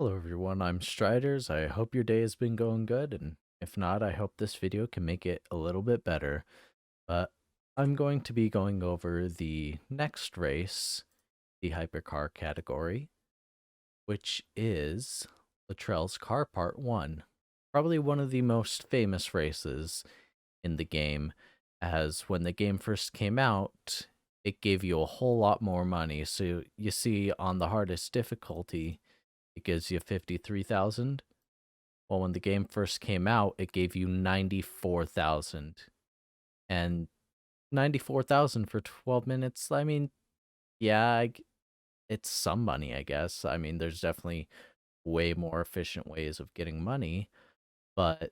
Hello everyone, I'm Striders. I hope your day has been going good, and if not, I hope this video can make it a little bit better. But I'm going to be going over the next race, the hypercar category, which is Latrell's Car Part 1. Probably one of the most famous races in the game, as when the game first came out, it gave you a whole lot more money. So you see on the hardest difficulty, it gives you 53,000. Well, when the game first came out, it gave you 94,000. And 94,000 for 12 minutes, I mean, yeah, it's some money, I guess. I mean, there's definitely way more efficient ways of getting money, but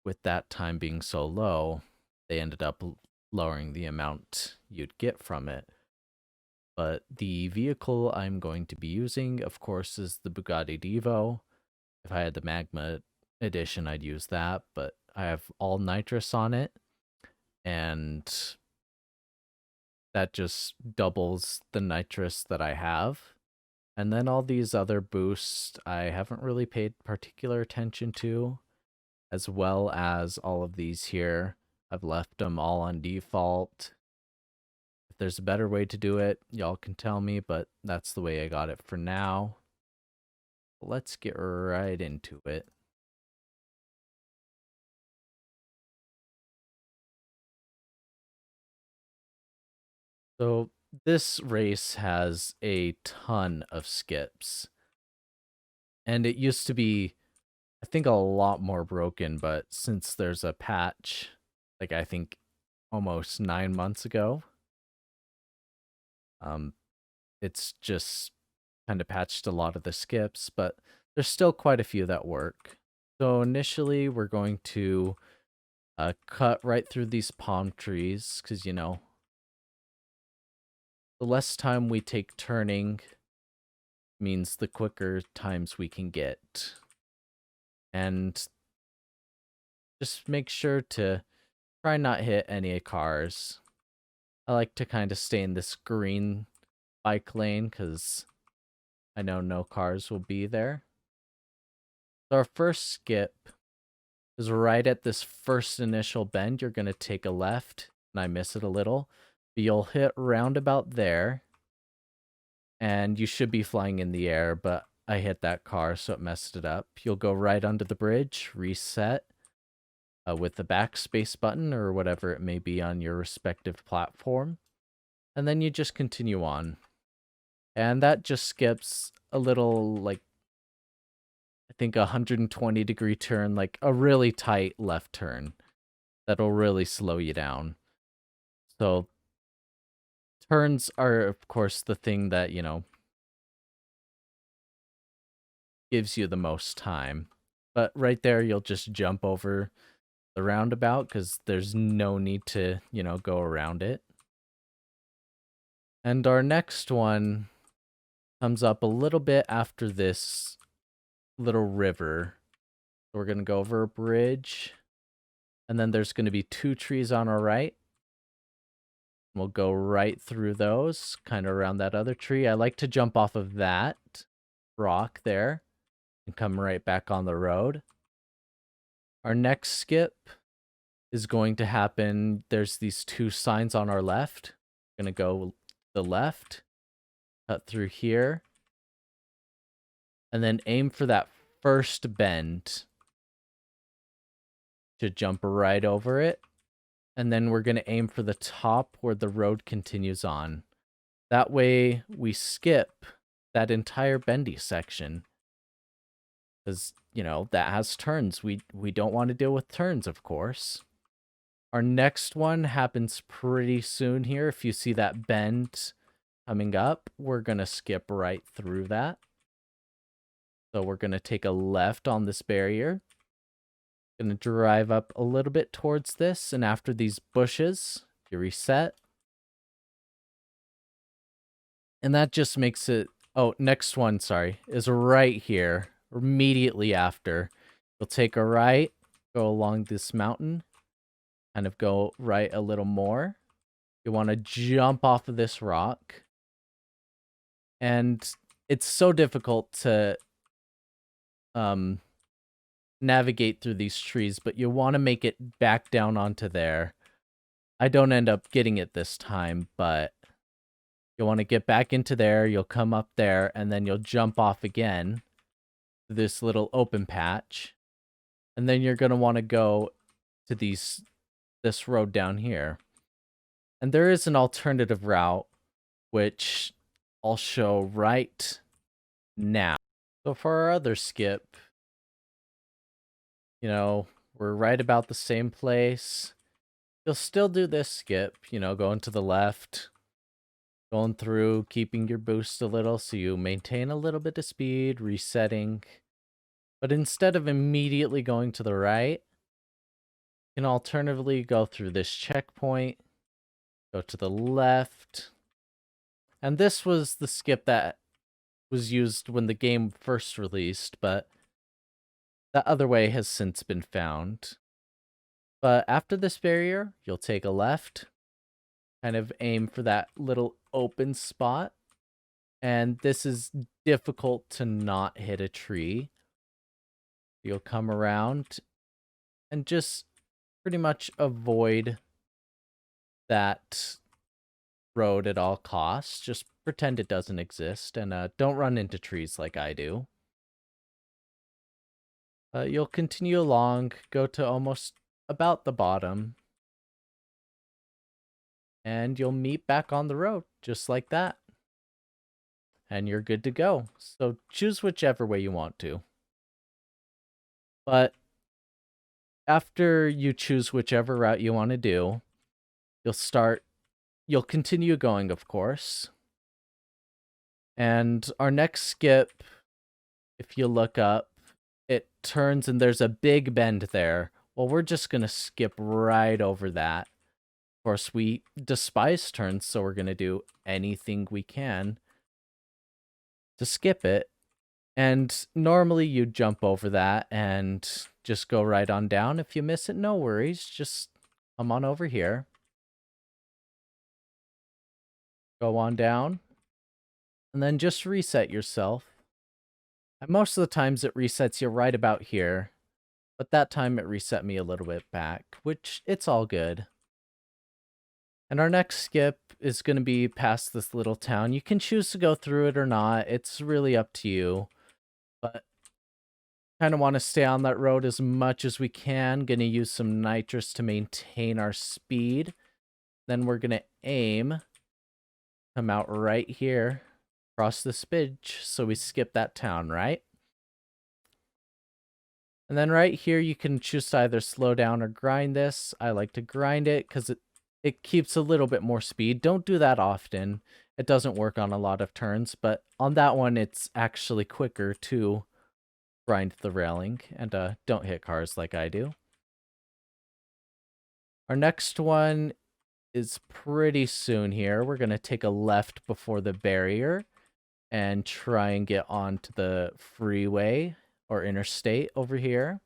with that time being so low, they ended up lowering the amount you'd get from it. But the vehicle I'm going to be using, of course, is the Bugatti Divo. If I had the Magma edition, I'd use that, but I have all nitrous on it, and that just doubles the nitrous that I have. And then all these other boosts I haven't really paid particular attention to, as well as all of these here. I've left them all on default. If there's a better way to do it, y'all can tell me, but that's the way I got it for now. Let's get right into it. So this race has a ton of skips. And it used to be, I think, a lot more broken, but since there's a patch, like I think almost 9 months ago, um, it's just kind of patched a lot of the skips, but there's still quite a few that work. So initially, we're going to cut right through these palm trees, because, you know, the less time we take turning means the quicker times we can get. And just make sure to try not hit any cars. I like to kind of stay in this green bike lane because I know no cars will be there. So our first skip is right at this first initial bend. You're going to take a left, and I miss it a little. But you'll hit roundabout there, and you should be flying in the air, but I hit that car, so it messed it up. You'll go right under the bridge, reset, with the backspace button or whatever it may be on your respective platform. And then you just continue on. And that just skips a little, like, I think 120-degree turn, like a really tight left turn. That'll really slow you down. So turns are, of course, the thing that, you know, gives you the most time. But right there, you'll just jump over the roundabout because there's no need to, you know, go around it. And our next one comes up a little bit after this little river. So we're going to go over a bridge, and then there's going to be two trees on our right. We'll go right through those, kind of around that other tree. I like to jump off of that rock there and come right back on the road. Our next skip is going to happen. There's these two signs on our left. We're going to go the left, cut through here, and then aim for that first bend to jump right over it. And then we're going to aim for the top where the road continues on. That way we skip that entire bendy section. Because, you know, that has turns. We don't want to deal with turns, of course. Our next one happens pretty soon here. If you see that bend coming up, we're going to skip right through that. So we're going to take a left on this barrier. Going to drive up a little bit towards this, and after these bushes, you reset. And that just makes it... Oh, next one, sorry, is right here, immediately after. You'll take a right, go along this mountain, kind of go right a little more. You want to jump off of this rock. And it's so difficult to navigate through these trees, but you want to make it back down onto there. I don't end up getting it this time, but you'll want to get back into there, you'll come up there, and then you'll jump off again to this little open patch. And then you're going to want to go to this road down here. And there is an alternative route, which I'll show right now. So for our other skip, you know, we're right about the same place. You'll still do this skip, you know, going to the left, going through, keeping your boost a little so you maintain a little bit of speed, resetting. But instead of immediately going to the right, you can alternatively go through this checkpoint, go to the left. And this was the skip that was used when the game first released, but that other way has since been found. But after this barrier, you'll take a left, kind of aim for that little open spot. And this is difficult to not hit a tree. You'll come around and just pretty much avoid that road at all costs. Just pretend it doesn't exist and don't run into trees like I do. You'll continue along, go to almost about the bottom, and you'll meet back on the road, just like that. And you're good to go. So choose whichever way you want to. But after you choose whichever route you want to do, you'll continue going, of course. And our next skip, if you look up, it turns and there's a big bend there. Well, we're just going to skip right over that. Of course, we despise turns, so we're going to do anything we can to skip it. And normally you jump over that and just go right on down. If you miss it, no worries. Just come on over here. Go on down. And then just reset yourself. And most of the times it resets you right about here. But that time it reset me a little bit back, which it's all good. And our next skip is going to be past this little town. You can choose to go through it or not. It's really up to you. But kind of want to stay on that road as much as we can. Going to use some nitrous to maintain our speed. Then we're going to aim. Come out right here. Cross the spidge. So we skip that town, right? And then right here, you can choose to either slow down or grind this. I like to grind it because it keeps a little bit more speed. Don't do that often. It doesn't work on a lot of turns, but on that one, it's actually quicker to grind the railing and don't hit cars like I do. Our next one is pretty soon here. We're going to take a left before the barrier and try and get onto the freeway or interstate over here.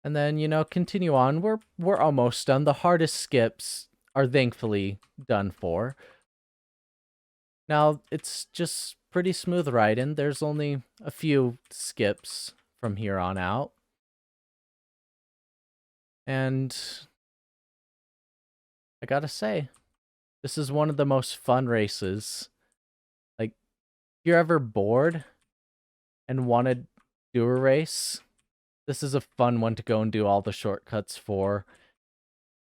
And then, you know, continue on. We're almost done. The hardest skips are thankfully done for. Now, it's just pretty smooth riding. There's only a few skips from here on out. And I gotta say, this is one of the most fun races. Like, if you're ever bored and want to do a race, this is a fun one to go and do all the shortcuts for.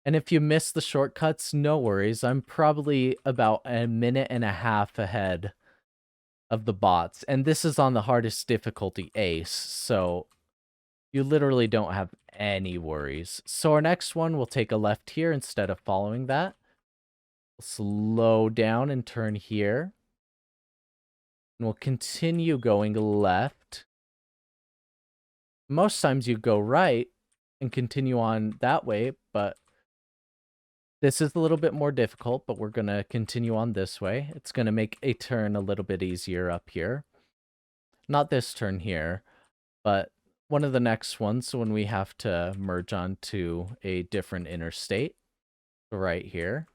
And if you miss the shortcuts, no worries. I'm probably about a minute and a half ahead of the bots. And this is on the hardest difficulty, Ace. So you literally don't have any worries. So our next one, we'll take a left here instead of following that. We'll slow down and turn here. And we'll continue going left. Most times you go right and continue on that way, but this is a little bit more difficult, but we're going to continue on this way. It's going to make a turn a little bit easier up here. Not this turn here, but one of the next ones when we have to merge onto a different interstate. So right here.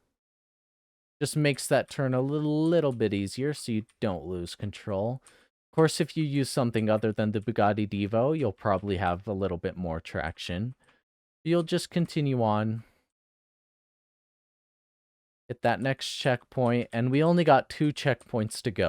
Just makes that turn a little bit easier so you don't lose control. Of course, if you use something other than the Bugatti Divo, you'll probably have a little bit more traction. You'll just continue on. Hit that next checkpoint, and we only got 2 checkpoints to go.